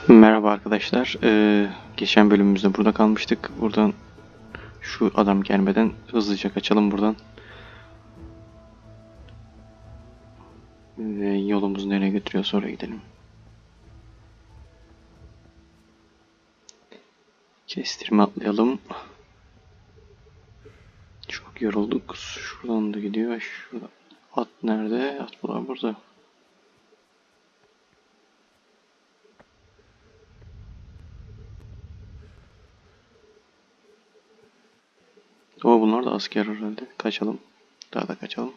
Merhaba arkadaşlar. Geçen bölümümüzde burada kalmıştık. Buradan şu adam gelmeden hızlıca kaçalım buradan. Ve yolumuz nereye götürüyorsa oraya gidelim. Kestirme atlayalım. Çok yorulduk. Şuradan da gidiyor. Şurada. At nerede? At burada. Ama bunlar da asker herhalde. Kaçalım. Daha da kaçalım.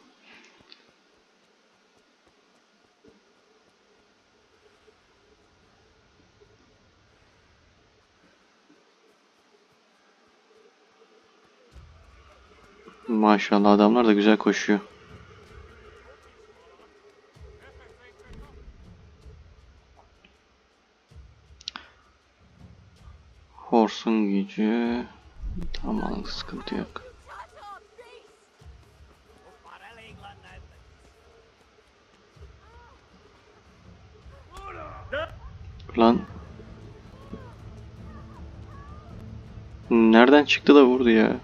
Maşallah adamlar da güzel koşuyor. Horse'un gücü. Tamam, sıkıntı yok. Lan. Nereden çıktı da vurdu ya?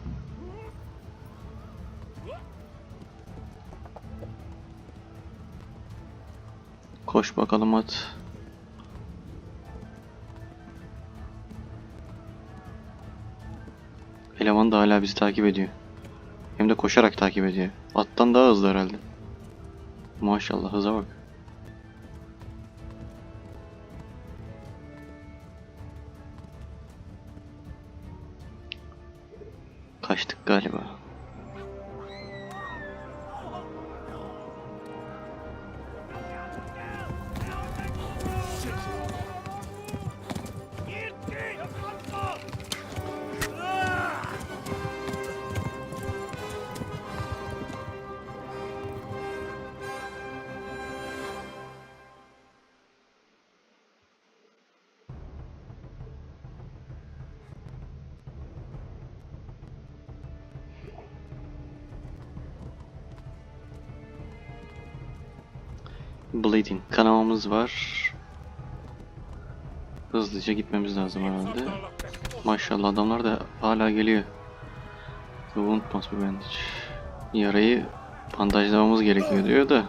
Koş bakalım at. Eleman da hala bizi takip ediyor. Hem de koşarak takip ediyor. Attan daha hızlı herhalde. Maşallah hıza bak. Kaçtık galiba. Bleeding. Kanamamız var. Hızlıca gitmemiz lazım herhalde. Maşallah adamlar da hala geliyor. The wound must be bandaged. Yarayı bandajlamamız gerekiyor diyor da.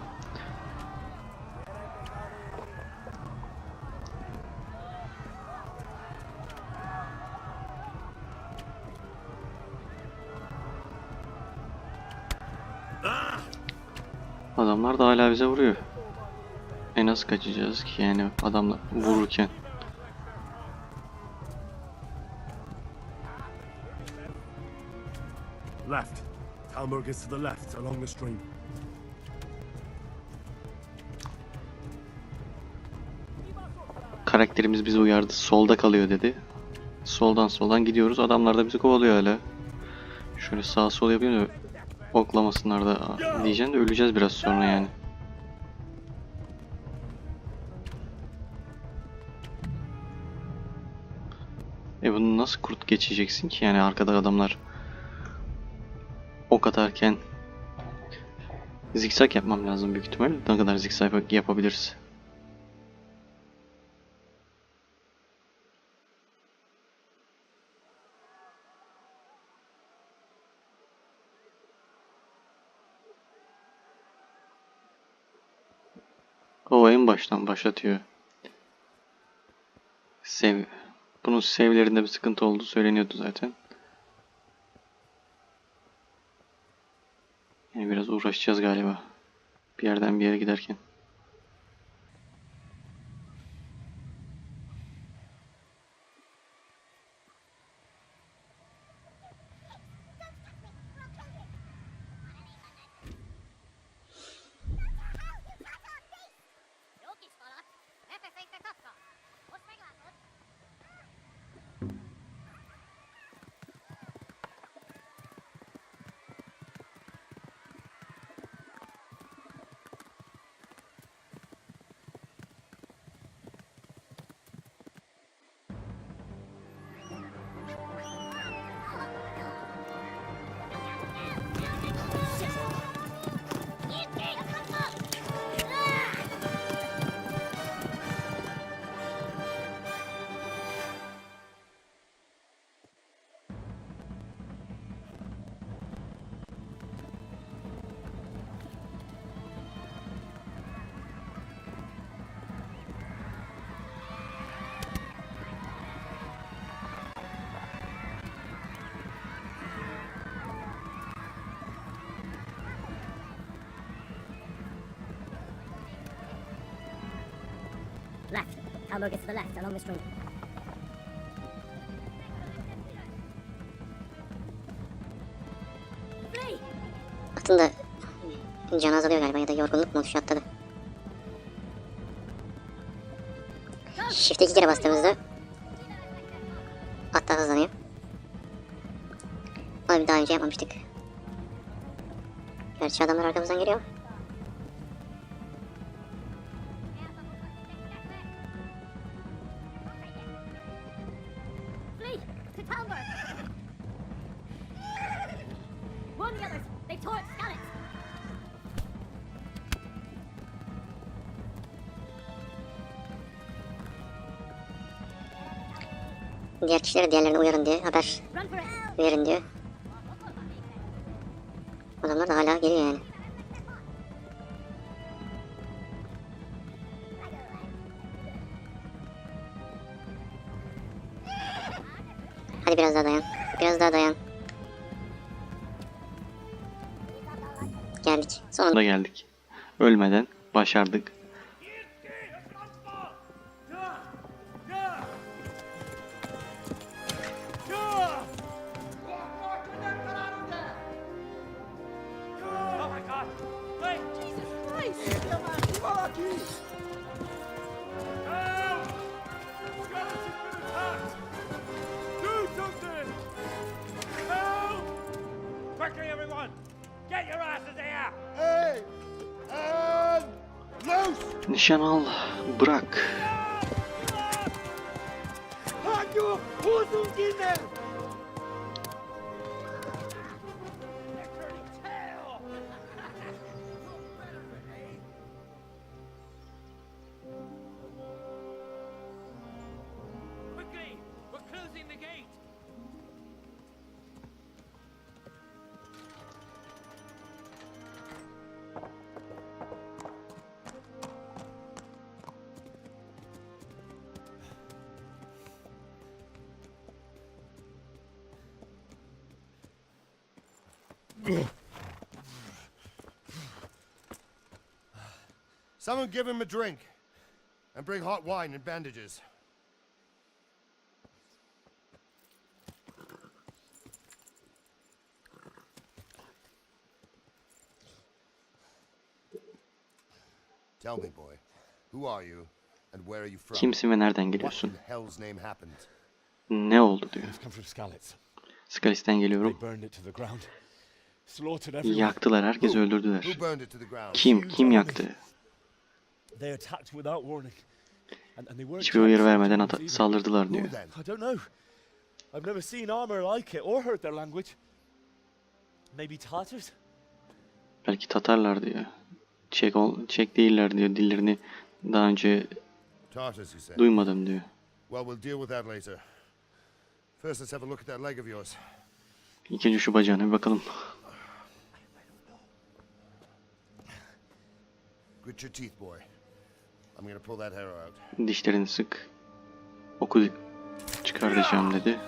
Adamlar da hala bize vuruyor. Nasıl kaçacağız ki yani adamla vururken? Left. Talmberg is to the left, along the stream. Karakterimiz bizi uyardı. Solda kalıyor dedi. Soldan gidiyoruz. Adamlar da bizi kovalıyor hala. Şöyle sağ sol yapayım da oklamasınlar da diyeceğim de öleceğiz biraz sonra yani. Bunu nasıl kurt geçeceksin ki yani arkada adamlar ok atarken zikzak yapmam lazım büyük ihtimal. Ne kadar zikzak yapabiliriz? O en baştan başlatıyor. Bunun sevlerinde bir sıkıntı olduğu söyleniyordu zaten. Yani biraz uğraşacağız galiba. Bir yerden bir yere giderken. Talmor gets to the left along the stream. Flee! Atın da canı azalıyor galiba ya da yorgunluk mu oluşuyor atladı. Shift'e 2 kere bastığımızda at daha hızlanıyor. Onu bir daha önce yapmamıştık. Gerçi adamlar arkamızdan geliyor. Flee! To Talmor! Warn the others! They've tore its scallops! Diğer kişilere diğerlerini uyarın diye haber Run for it! verin diyor. Adamlar da hala geliyor yani. Hadi biraz daha dayan. Biraz daha dayan. Geldik. Sonunda. Da geldik. Ölmeden başardık. Oh my God! Wait! Jesus Christ! Help! Skeleton's been attacked! Do something! Help! Quickly, everyone! Get your asses here! Hey! And loose! Nişan al. Bırak. Hadi uzun gine! Quickly! We're closing the gate! Someone give him a drink. And bring hot wine and bandages. Tell me, boy, who are you and where are you from? Kimsin ve nereden What geliyorsun? in hell's name happened? Ne oldu diyor. I've come from Skalitz. Skalis'ten They geliyorum. burned it to the ground. Slaughtered everyone. Yaktılar. Herkesi öldürdüler. Who burned it to the ground? Kim yaktı? They attacked without warning. And they weren't Hiçbir uyarı Czechs or vermeden Germans either. saldırdılar diyor. Who then? I don't know. I've never seen armor like it or heard their language. Maybe Tatars? Belki Tatarlar diyor. Çek değiller diyor. Dillerini daha önce Tartars, you say? duymadım diyor. Well, we'll deal with that later. First, let's have a look at that leg of yours. İlk önce şu bacağına bir bakalım. Grit your teeth, boy. I'm gonna pull that hair out. Dişlerini sık. Oku çıkartacağım dedi.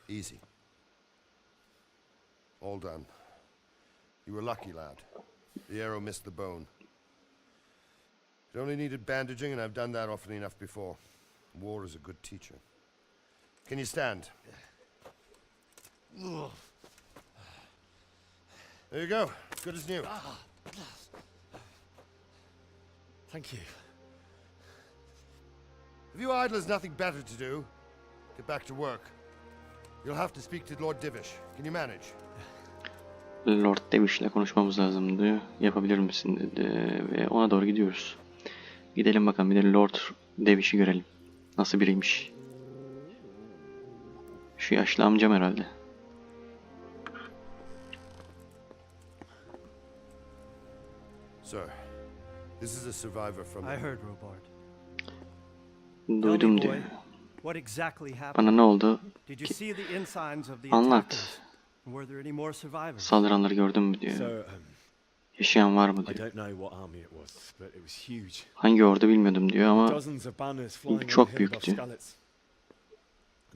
Easy. All done. You were lucky, lad. The arrow missed the bone. It only needed bandaging, and I've done that often enough before. War is a good teacher. Can you stand? There you go. Good as new. Thank you. If you idlers nothing better to do, get back to work. You'll have to speak to Lord Divish. Can you manage? Lord Davish'le konuşmamız lazım diyor. Yapabilir misin dedi. Ve ona doğru gidiyoruz. Gidelim bakalım, bir de Lord Davish'i görelim. Nasıl biriymiş. Şu yaşlı amcam herhalde. Sir, this is a survivor from... I heard, Robard. Duydum Tell me, diyor. boy, what exactly happened? Bana ne oldu? Did you see the insigns of the Anlat. attackers? Were there any more survivors? Saldıranları gördün mü diyor. So, Yaşayan var mı I diyor. don't know what army it was, but it was huge. Hangi ordu bilmiyordum diyor ama Dozens of banners flying çok on the hill above büyüktü. Skalitz.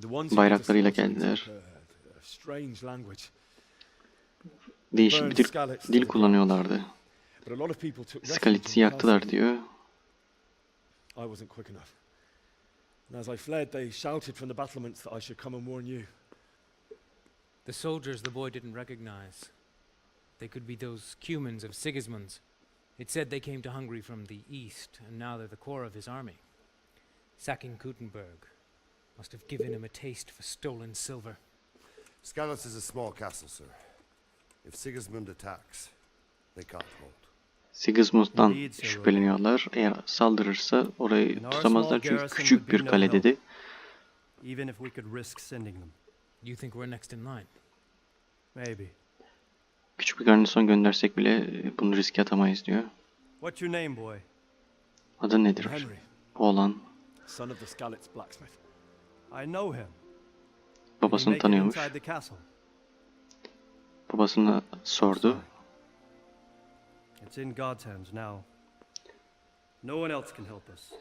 The ones who did the Bayraklarıyla slaughtering geldiler. took a strange language. Değişik bir dil kullanıyorlardı. But a lot of people took refuge in Skalit'i the yaktılar castle. diyor. I wasn't quick enough. And as I fled, they shouted from the battlements that I should come and warn you. The soldiers the boy didn't recognize. They could be those Cumans of Sigismund's. It said they came to Hungary from the east, and now they're the core of his army. Sacking Kuttenberg must have given him a taste for stolen silver. Skalitz is a small castle, sir. If Sigismund attacks, they can't hold. Sigismund'dan şüpheleniyorlar. Eğer saldırırsa orayı tutamazlar çünkü küçük bir kale dedi. Even if we could risk sending them. You think we're next in line? Maybe. Küçük bir garnizon göndersek bile bunu riske atamayız diyor. What's your name, boy? Adı nedir? Henry, Oğlan. son of the Skalitz blacksmith. I know him. Did he Babasını make it tanıyormuş. inside the castle? Babasına sordu. It's in God's hands now. No one else can help us.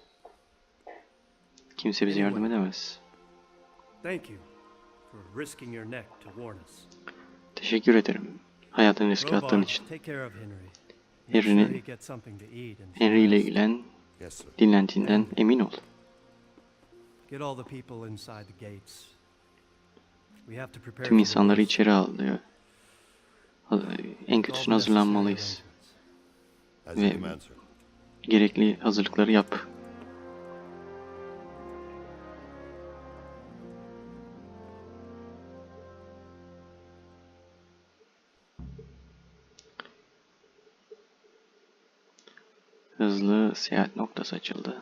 Kimse bize yardım edemez. Thank you for risking your neck to warn us. Teşekkür ederim. Hayatını riske attığın Robard, için. take care of Henry. Make sure Henry'nin he gets something to eat and Henry ile rest. ilgilen, Yes, sir. dinlendiğinden emin ol. Get all the people inside the gates. We have to prepare Tüm for the insanları worst. içeri al diyor. En Make all kötüsüne the necessary hazırlanmalıyız. arrangements. As you Ve command, sir. gerekli hazırlıkları yap. Hızlı seyahat noktası açıldı.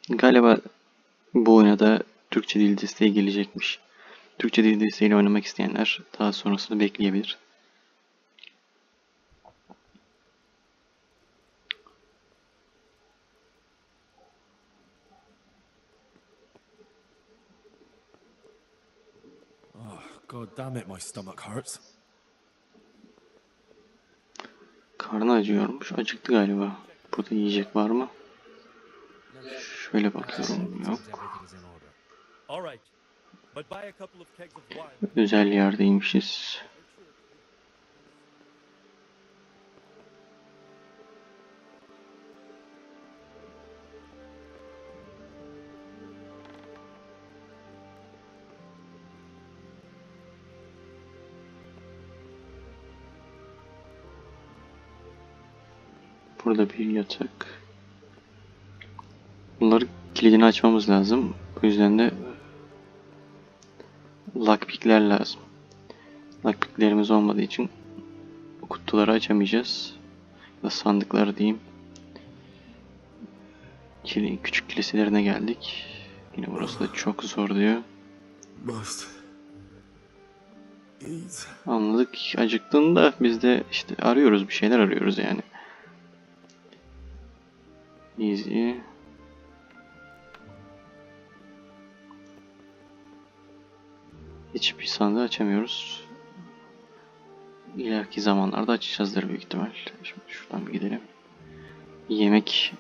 Galiba bu oyuna da Türkçe dil desteği gelecekmiş. Türkçe dil desteğiyle oynamak isteyenler daha sonrasını bekleyebilir. God damn it, my stomach hurts. Karnı acıyormuş. Acıktı galiba. Burada yiyecek var mı? Şöyle bakıyorum. Yok. All right, but buy a couple of kegs of wine. Özel yerdeymişiz. Burada bir yatak. Bunları kilidini açmamız lazım. O yüzden de lockpickler lazım. Lockpicklerimiz olmadığı için bu kutuları açamayacağız. Ya da sandıkları diyeyim. Küçük kiliselerine geldik. Yine burası da çok zor diyor. Anladık. Acıktığında biz de işte arıyoruz, bir şeyler arıyoruz yani. Easy. Hiçbir sandığı açamıyoruz. İleriki zamanlarda açacağızdır büyük ihtimal. Şimdi şuradan bir gidelim. Yemek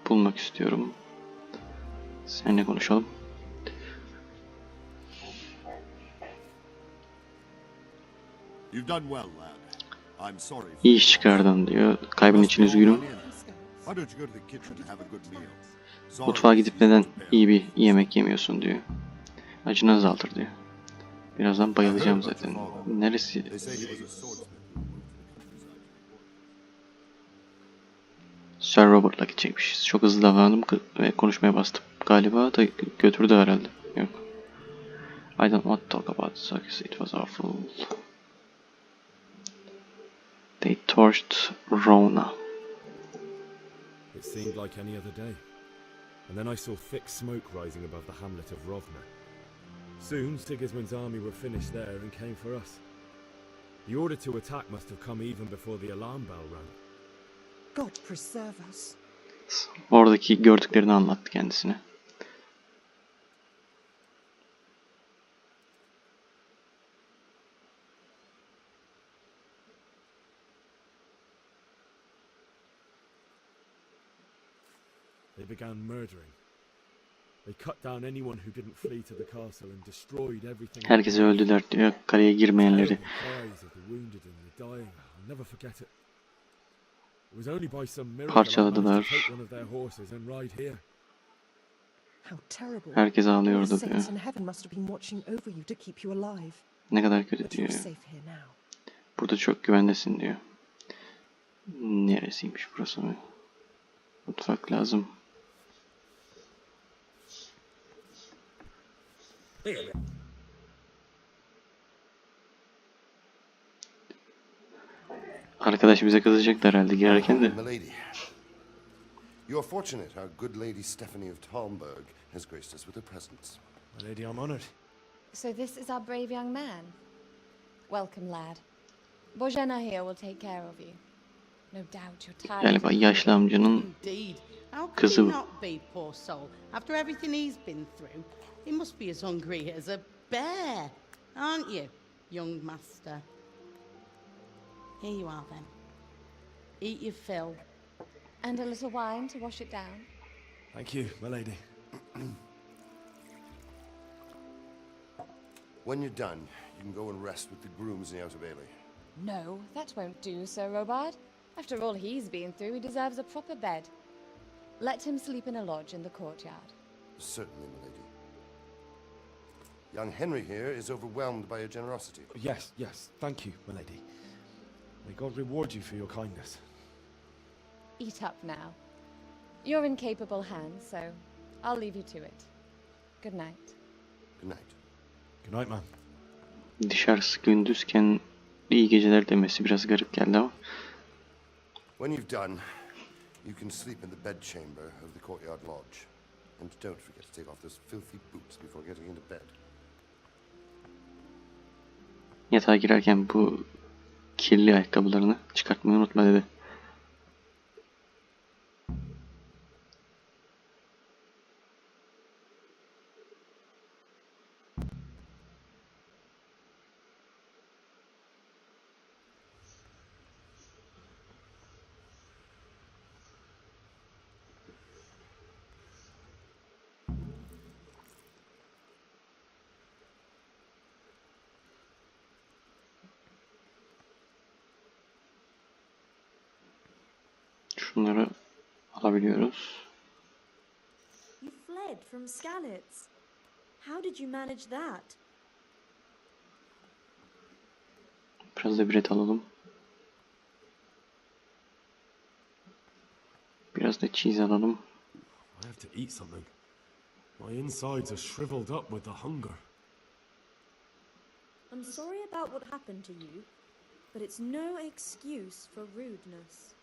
bulmak istiyorum. Seninle konuşalım. You've done well, lad. I'm sorry. for- İyi iş çıkardın diyor. Kaybın için üzgünüm. Why don't you go to the kitchen and have a good meal? Sorry, Mutfağa gidip neden Caesar's iyi bir yemek yemiyorsun diyor. Acını azaltır diyor. Birazdan bayılacağım zaten. Neresi? They say he was a swordsman. Sir Robert'la gidecekmişiz. Çok hızlı davrandım ve konuşmaya bastım. Galiba da götürdü herhalde. Yok. I don't want to talk about the circus. It was awful. They torched Rona. It seemed like any other day. And then I saw thick smoke rising above the hamlet of Rovna. Soon, Sigismund's army were finished there and came for us. The order to attack must have come even before the alarm bell rang. God preserve us. Oradaki gördüklerini anlattı kendisine. They began murdering. They cut down anyone who didn't flee to the castle and destroyed everything. Herkesi öldüler diyor. Kaleye girmeyenleri. Terrible cries of the wounded and the dying. I'll never forget it. It was only by some miracle I Parçaladılar. managed to take one of their horses and ride here. How terrible. Herkes The ağlıyordu diyor. saints in heaven must have been watching over you to keep you alive. Ne kadar kötü But you're diyor. safe here now. Burada çok güvendesin diyor. Neresiymiş burası mı? Mutfak lazım. Arkadaş bize kızacaklar herhalde girerken de. Milady. You are fortunate our good lady Stephanie of Talmberg has graced us with her presence. My lady, I'm honoured. So this is our brave young man. Welcome, lad. Bojana here will take care of you. No doubt you're tired. Galiba yaşlı amcanın Indeed. How could Kızı. he not be, poor soul? After everything he's been through, he must be as hungry as a bear, aren't you, young master? Here you are, then. Eat your fill. And a little wine to wash it down. Thank you, my lady. When you're done, you can go and rest with the grooms in the Outer Bailey. No, that won't do, Sir Robard. After all he's been through, he deserves a proper bed. Let him sleep in a lodge in the courtyard. Certainly, milady. Young Henry here is overwhelmed by your generosity. Yes, yes, thank you, my lady. May God reward you for your kindness. Eat up now. You're in capable hands, so I'll leave you to it. Good night. Good night. Good night, man. dışarısı gündüzken iyi geceler demesi biraz garip geldi ama. When you've done, you can sleep in the bedchamber of the courtyard lodge. And don't forget to take off those filthy boots before getting into bed. Yatağa girerken bu kirli ayakkabılarını çıkartmayı unutma dedi. Şunları alabiliyoruz. You fled from Skalitz. How did you manage that? Biraz da biret alalım. Biraz da cheese alalım. I have to eat something. My insides are shriveled up with the hunger. I'm sorry about what happened to you, but it's no excuse for rudeness.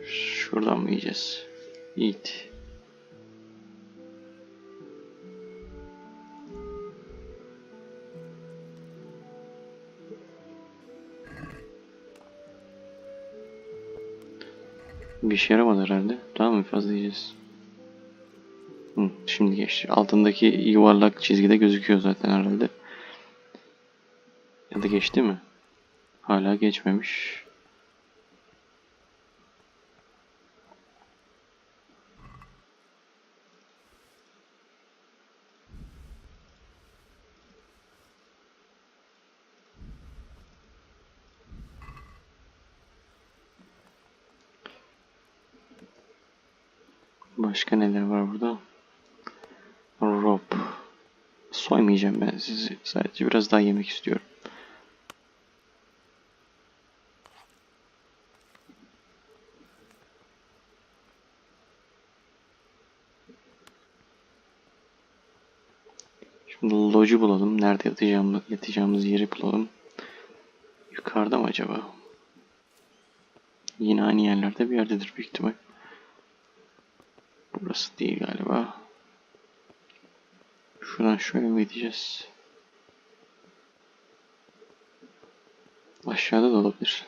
Şuradan mı yiyeceğiz? Eat. Bir işe yaramadı herhalde. Daha mı fazla yiyeceğiz? Şimdi geçti. Altındaki yuvarlak çizgide gözüküyor zaten herhalde. Ya da geçti mi? Hala geçmemiş. Başka neler var burada? Rope. Soymayacağım ben sizi. Sadece biraz daha yemek istiyorum. Şimdi loji bulalım. Nerede yatacağımız yeri bulalım. Yukarıda mı acaba? Yine aynı yerlerde bir yerdedir büyük ihtimal. Burası değil galiba. Şuradan şöyle mi gideceğiz? Aşağıda da olabilir.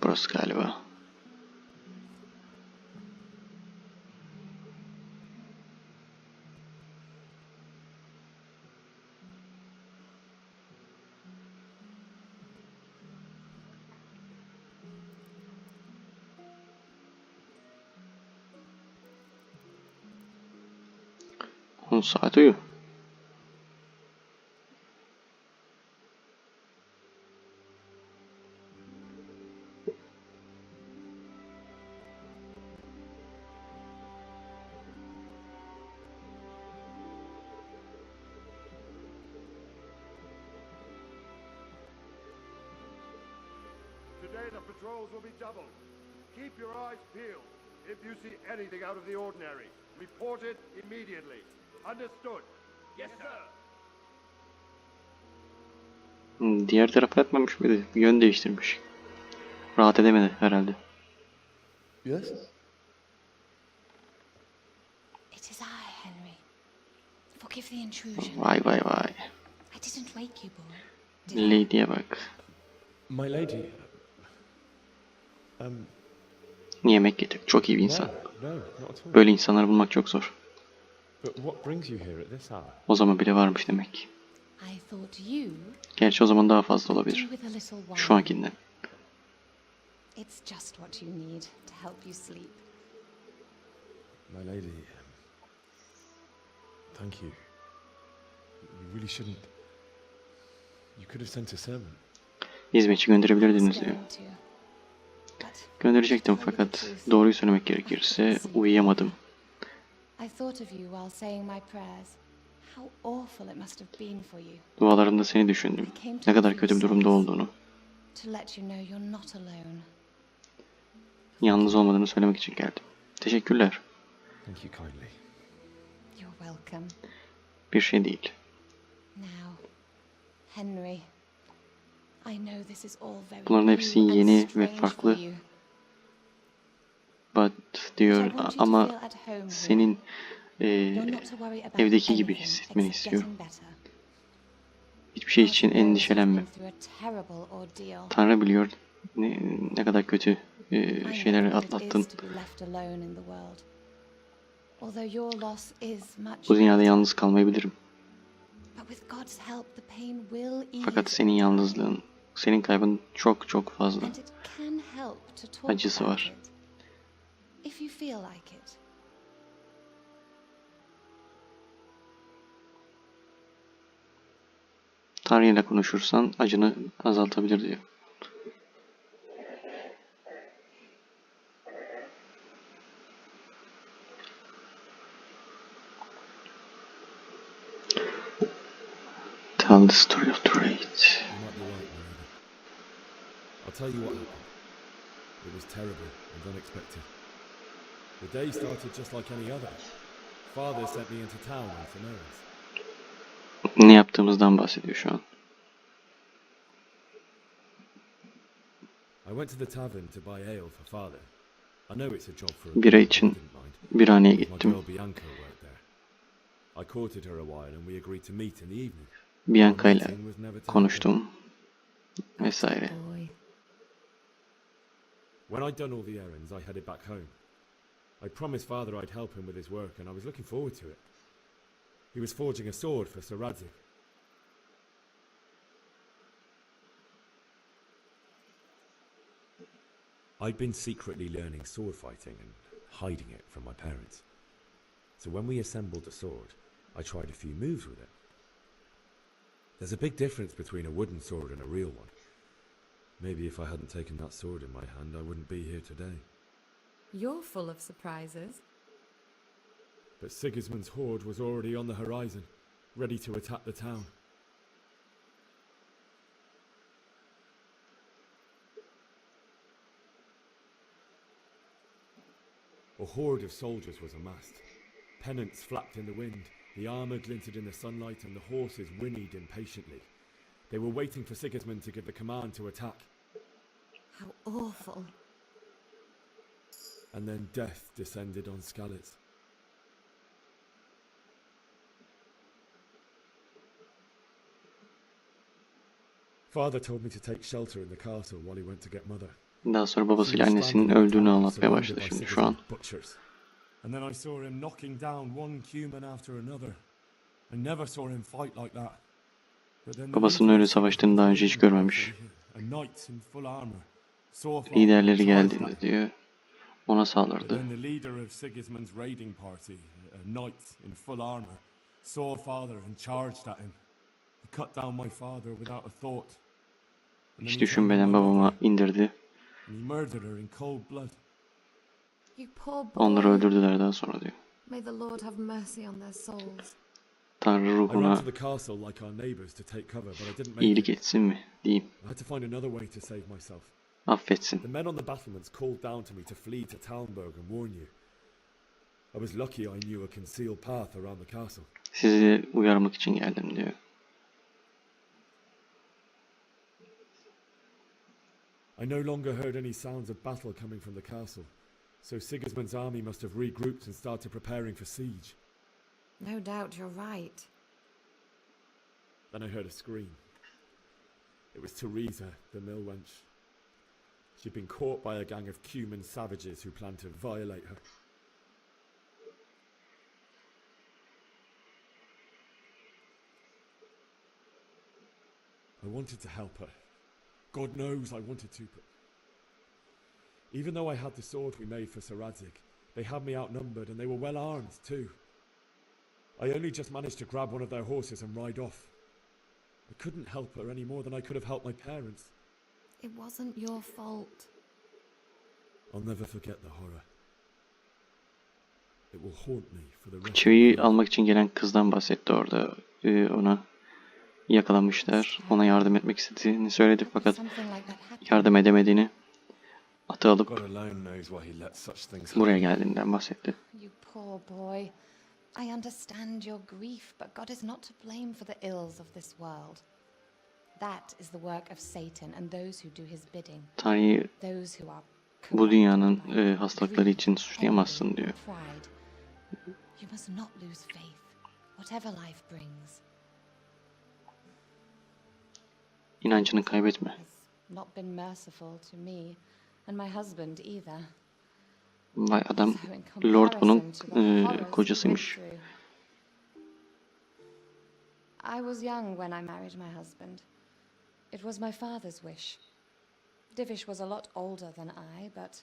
Burası galiba. 10 saat uyu. Today the patrols will be doubled. Keep your eyes peeled. If you see anything out of the ordinary, report it immediately. Understood? Yes, sir. Diğer tarafa etmemiş miydi? Yön değiştirmiş. Rahat edemedi herhalde. Yes? It is I, Henry. Forgive the intrusion. Vay vay vay. I didn't wake you, boy. Lady'ye bak. My lady. Yemek getir. Çok iyi bir insan. No, not at all. Böyle insanları bulmak çok zor. But what brings you here at this hour? O zaman bile varmış demek ki. I thought you Gerçi o zaman daha fazla do olabilir. with a little wine. Şu ankinden. It's just what you need to help you sleep. My lady. Thank you. You really shouldn't. You could have sent a servant. Hizmetçi gönderebilirdiniz diyor. Going to. But Gönderecektim fakat doğruyu söylemek gerekirse uyuyamadım. I thought of you while saying my prayers. How awful it must have been for you. Dualarımda seni düşündüm. Ne kadar kötü bir durumda olduğunu. To let you know you're not alone. Yalnız olmadığını söylemek için geldim. Teşekkürler. Thank you kindly. You're welcome. Bir şey değil. Now, Henry. I know this is all very Bunların hepsi new and yeni ve strange for farklı. you. But But diyor I want you to ama feel at home here. senin You're not to worry about evdeki gibi anything hissetmeni except istiyorum. getting better. Hiçbir şey için God knows you've endişelenme. been through a terrible ordeal. Tanrı biliyor ne kadar kötü I know şeyleri what it atlattın. is to be left alone in the world. Although your loss is much Bu dünyada greater. yalnız kalmayı bilirim. But with God's help, the pain will ease. Fakat senin yalnızlığın, senin kaybın çok çok fazla. And it can help to talk Acısı about var. it. If you feel like it. Tanrı ile konuşursan acını azaltabilir diyor. Tell the story of the raid. You might be right, my lady. I'll tell you what happened. It was terrible and unexpected. The day started just like any other. Father sent me into town on some errands. Ne yaptığımızdan bahsediyor şu an. I went to the tavern to buy ale for father. I know it's a job for a Bira girl, için I didn't mind. birhaneye My gittim. girl Bianca worked there. I courted her a while and we agreed to meet in the evening. Bianca ile Meeting was never to konuştum vesaire. Boy. When I'd done all the errands, I headed back home. I promised father I'd help him with his work, and I was looking forward to it. He was forging a sword for Sir Radzig. I'd been secretly learning sword fighting and hiding it from my parents. So when we assembled the sword, I tried a few moves with it. There's a big difference between a wooden sword and a real one. Maybe if I hadn't taken that sword in my hand, I wouldn't be here today. You're full of surprises. But Sigismund's horde was already on the horizon, ready to attack the town. A horde of soldiers was amassed. Pennants flapped in the wind, the armour glinted in the sunlight, and the horses whinnied impatiently. They were waiting for Sigismund to give the command to attack. How awful. And then death descended on Skalitz. Father told me to take shelter in the castle while he went to get mother. Daha sonra babasıyla annesinin öldüğünü anlatmaya başladı şimdi şu an. And then I saw him knocking down one Cuman after another. I never saw him fight like that. Babasının öyle savaştığını daha önce hiç görmemiş. Liderleri geldiğinde diyor ona saldırdı. Then the leader of Sigismund's raiding party, a knight in full armor, saw father and charged at him. He cut down my father without a thought. And then Hiç he turned düşünmeden my babama mother indirdi. and he murdered her in cold blood. You poor Onları boy. öldürdüler daha sonra diyor. May the Lord have mercy on their souls. Tanrı I ran ruhuna to the castle like our neighbours to take cover, but I didn't make iyilik it. etsin mi diyeyim. I had to find another way to save myself. Affetsin. The men on the battlements called down to me to flee to Talmberg and warn you. I was lucky I knew a concealed path around the castle. Sizi uyarmak için geldim diyor. I no longer heard any sounds of battle coming from the castle, so Sigismund's army must have regrouped and started preparing for siege. No doubt you're right. Then I heard a scream. It was Teresa, the mill wench. She'd been caught by a gang of Cuman savages who planned to violate her. I wanted to help her. God knows I wanted to, but even though I had the sword we made for Sir Radzig, they had me outnumbered and they were well armed too. I only just managed to grab one of their horses and ride off. I couldn't help her any more than I could have helped my parents. It wasn't your fault. I'll never forget the horror. It will haunt me for the rest of my Çiviyi life. almak için gelen kızdan bahsetti orada. Ona yakalamışlar. Ona yardım etmek istediğini söyledi fakat Something like that happened. yardım edemediğini, atı alıp God alone knows why he lets such things buraya happen. geldiğinden bahsetti. You poor boy. I understand your grief, but God is not to blame for the ills of this world. That is the work of Satan and those who do his bidding. Tanrı'yı Those who are bu dünyanın corrupted by hastalıkları greed, için suçlayamazsın envy, diyor. and pride. You must not lose faith, whatever life brings. İnancını kaybetme. Has not been merciful to me and my husband either. Vay adam, So in Lord bunun comparison to the horrors we kocasıymış. went through. I was young when I married my husband. It was my father's wish. Divish was a lot older than I, but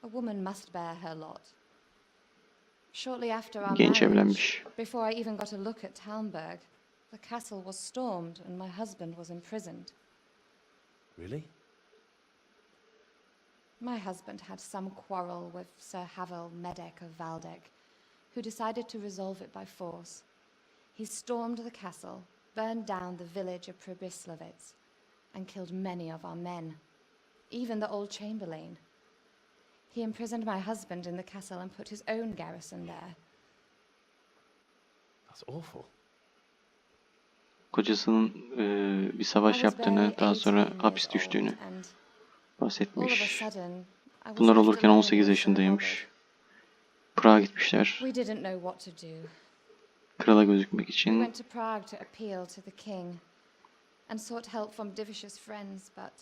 a woman must bear her lot. Shortly after our Genç marriage, evlenmiş. before I even got a look at Talmberg, the castle was stormed and my husband was imprisoned. Really? My husband had some quarrel with Sir Havel Medek of Valdek, who decided to resolve it by force. He stormed the castle, burned down the village of Pribyslavitz, and killed many of our men, even the old chamberlain. He imprisoned my husband in the castle and put his own garrison there. That's awful. Kocasının bir savaş I was yaptığını, barely daha 18 sonra years hapis old, düştüğünü and all of a bahsetmiş. sudden, I was Bunlar left olurken alone 18 with Sir yaşındaymış. Robert. Prag'a gitmişler. We didn't know what to do. Krala gözükmek We için. went to Prague to appeal to the king and sought help from Divish's friends, but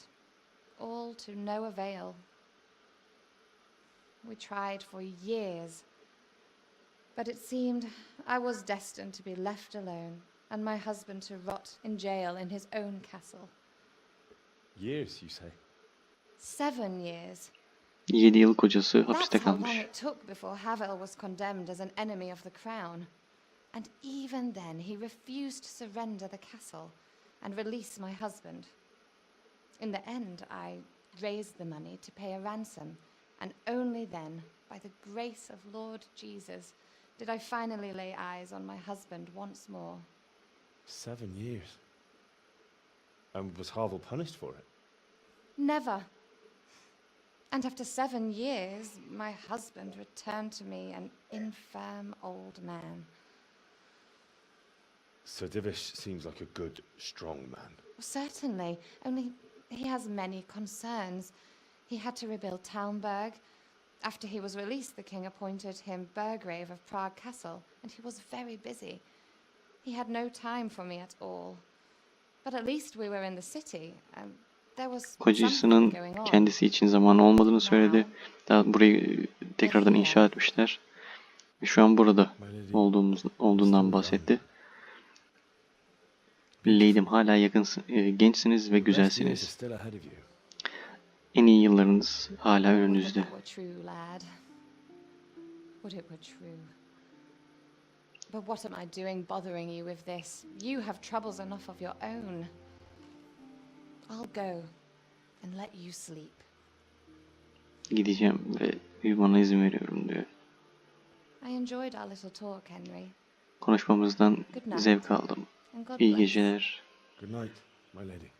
all to no avail. We tried for years, but it seemed I was destined to be left alone and my husband to rot in jail in his own castle. Years, you say? 7 years. 7 yıl kocası That's hapiste how long kalmış. it took before Havel was condemned as an enemy of the crown. And even then, he refused to surrender the castle and release my husband. In the end, I raised the money to pay a ransom, and only then, by the grace of Lord Jesus, did I finally lay eyes on my husband once more. 7 years. And was Harvel punished for it? Never. And after 7 years, my husband returned to me an infirm old man. Sir Divish seems like a good, strong man. Certainly, only he has many concerns. He had to rebuild Talmberg. After he was released, the king appointed him Burgrave of Prague Castle, and he was very busy. He had no time for me at all. But at least we were in the city, and there was something Kocasının going on. kendisi için zamanı olmadığını söyledi. Daha burayı tekrardan inşa etmişler. Ve şu an burada olduğundan bahsetti. Lady'm, hala gençsiniz ve güzelsiniz. En iyi yıllarınız hala önünüzde. But what am I doing bothering you with this? You have troubles enough of your own. I'll go and let you sleep. Gideceğim ve uyumana izin veriyorum diyor. I enjoyed our little talk, Henry. Konuşmamızdan Good night. zevk aldım. And God İyi bless. geceler. Good night, my lady.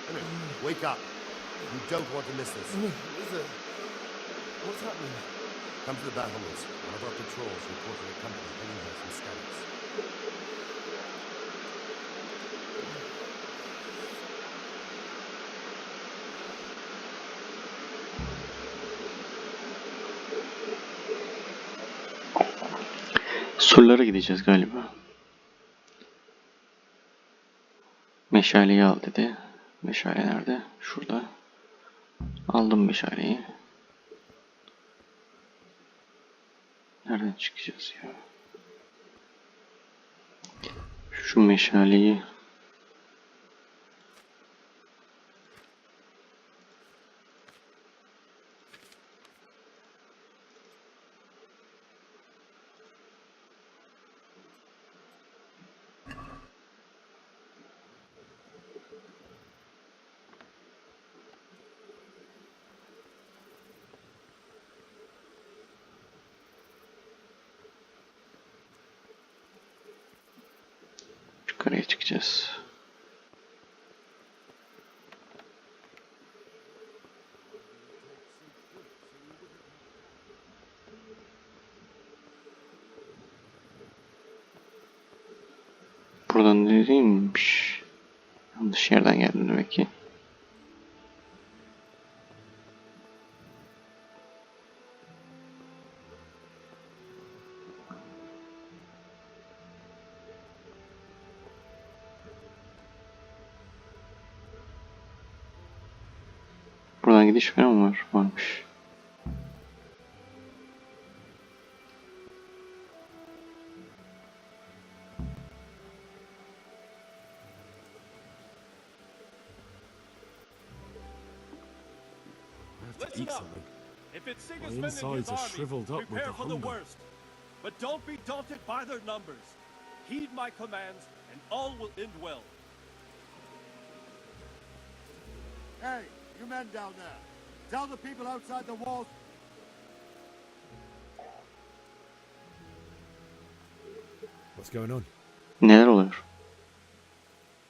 Henry, wake up. You don't want to miss this. What's happening? Come to the battlements. One of our patrols reported a company heading here from Scouts. Surlara gideceğiz galiba. Meşaleyi al dedi. Meşale nerede? Şurada. Aldım meşaleyi. Nereden çıkacağız ya? Şu meşaleyi yukarıya çıkacağız. Buradan değilmiş. Yanlış yerden geldim demek ki. Buradan gidiş falan mı var? Varmış. I have to eat something. If it's My Sigismund and his insides are army, shriveled up with prepare the for the hunger. worst. But don't be daunted by their numbers. Heed my commands, and all will end well. Hey, you men down there. Tell the people outside the walls. What's going on? Neler oluyor?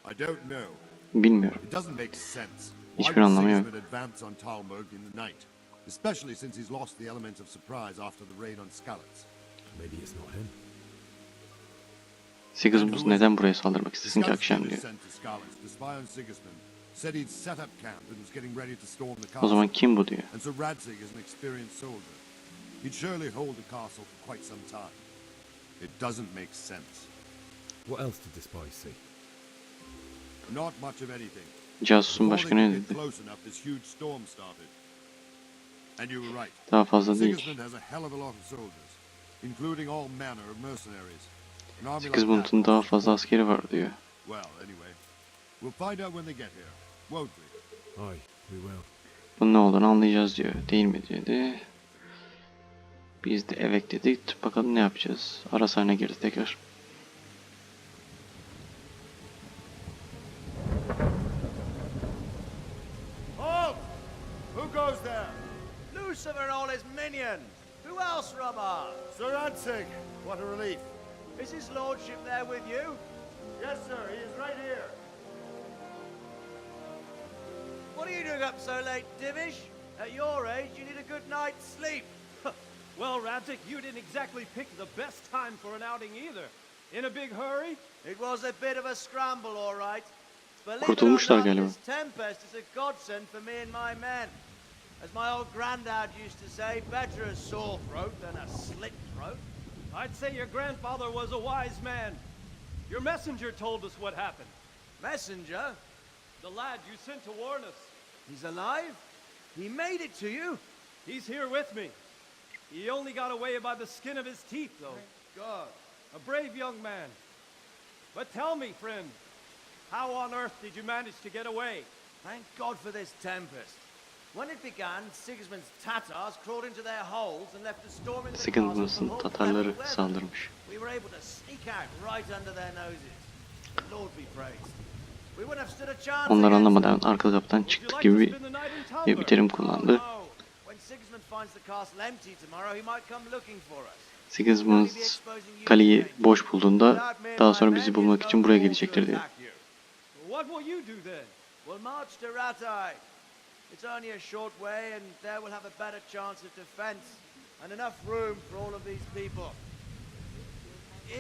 I don't know. Bilmiyorum. It doesn't make sense. Why Hiçbir would anlamı yok. Sigismund advance on Talmberg in the night? Especially since he's lost the element of surprise after the raid on Skalitz. Maybe it's not him. Sigismund neden buraya saldırmak istesin ki Scouts akşam leader diyor. sent to Skalitz to spy on Sigismund. Said he'd set up camp and was getting ready to storm the O castle. zaman kim bu diyor. And so Radzig is an experienced soldier. He'd surely hold the castle for quite some time. It doesn't make sense. What else did the spies see? Not much of anything. Casusun Before başka they ne could get dedi? close enough, this huge storm started. And you were right. Daha fazla değil. Sigismund has a hell of a lot of soldiers, including all manner of mercenaries. An army like Sigismund'un that daha must- fazla askeri var diyor. Well, anyway, we'll find out when they get here, won't we? Aye, we will. Bunun ne olduğunu anlayacağız diyor. Değil mi dedi. Biz de evet dedik. Bakalım ne yapacağız. Ara sahne girdi tekrar. Halt! Who goes there? Lucifer and all his minions. Who else, Robert? Sir Ansig, what a relief. Is his lordship there with you? Yes, sir, he is right here. What are you doing up so late, Divish? At your age, you need a good night's sleep. Well, Radzik, you didn't exactly pick the best time for an outing either. In a big hurry? It was a bit of a scramble, all right. Believe it or Kurtulmuşlar not, galiba. this tempest is a godsend for me and my men. As my old granddad used to say, better a sore throat than a slit throat. I'd say your grandfather was a wise man. Your messenger told us what happened. Messenger? The lad you sent to warn us. He's alive? He made it to you? He's here with me. He only got away by the skin of his teeth, though. God. A brave young man. But tell me, friend, how on earth did you manage to get away? Thank God for this tempest. When it began, Sigismund's Tatars crawled into their holes and left a storm in the castle Sigismund'un from all Tatarları weather. saldırmış. We were able to sneak out right under their noses. The Lord be praised. We wouldn't have stood a chance. Onlar against anlamadan arka kapıdan çıktık gibi bir terim kullandı. them. When Sigismund finds the castle empty tomorrow, he might come looking for us. Sigismund kaleyi boş bulduğunda daha sonra bizi bulmak için buraya gelecektir diyor. What will you do then? We'll march to Rattay. It's only a short way, and there we'll have a better chance of defense and enough room for all of these people.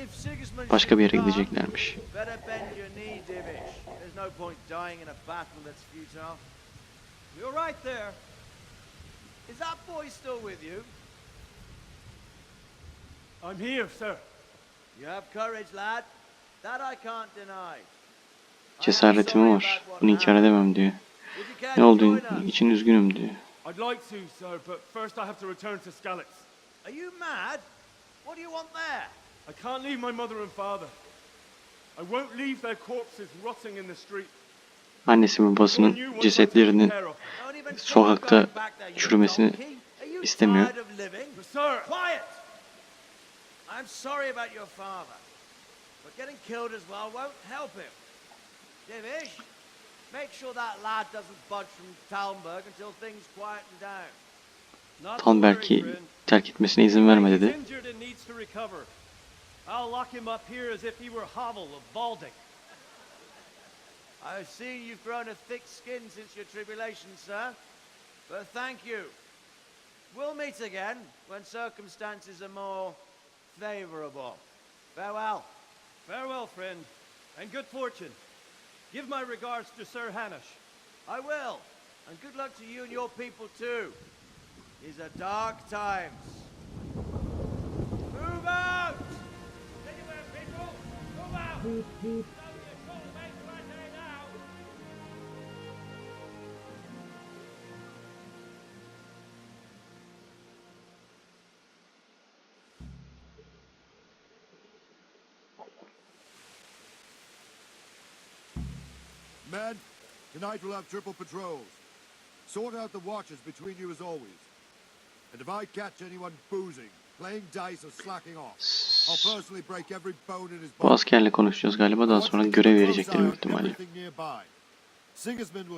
If Sigismund Başka bir yere should come, gideceklermiş. better bend your knee, Divish. There's no point dying in a battle that's futile. You're right there. Is that boy still with you? I'm here, sir. You have courage, lad. That I can't deny. Cesaretim var. Bunu inkar edemem diyor. Ne olduğu için üzgünüm diyor. I'd like to, sir, but first I have to return to Skalitz. Are you mad? What do you want there? I can't leave my mother and father. I won't leave their corpses rotting in the street. Annesi ve babasının cesetlerinin sokakta çürümesini istemiyor. Sir, quiet! I'm sorry about your father, but getting killed as well won't help him. Divish, make sure that lad doesn't budge from Talmberg until things quieten down. Talmberg'i terk etmesine izin verme He's dedi. injured and needs to recover. I'll lock him up here as if he were Havel of Baldic. I've seen you've grown a thick skin since your tribulation, sir. But thank you. We'll meet again when circumstances are more favorable. Farewell. Farewell, friend, and good fortune. Give my regards to Sir Hanush. I will. And good luck to you and your people too. These are dark times. Move out! Anywhere, people! Move out! Men, tonight we'll have triple patrols. Sort out the watches between you as always. And if I catch anyone boozing, playing dice or slacking off, I'll personally break every bone in his Bu body. askerle konuşacağız galiba. Daha sonra görev verecekler büyük ihtimalle. Sigismund will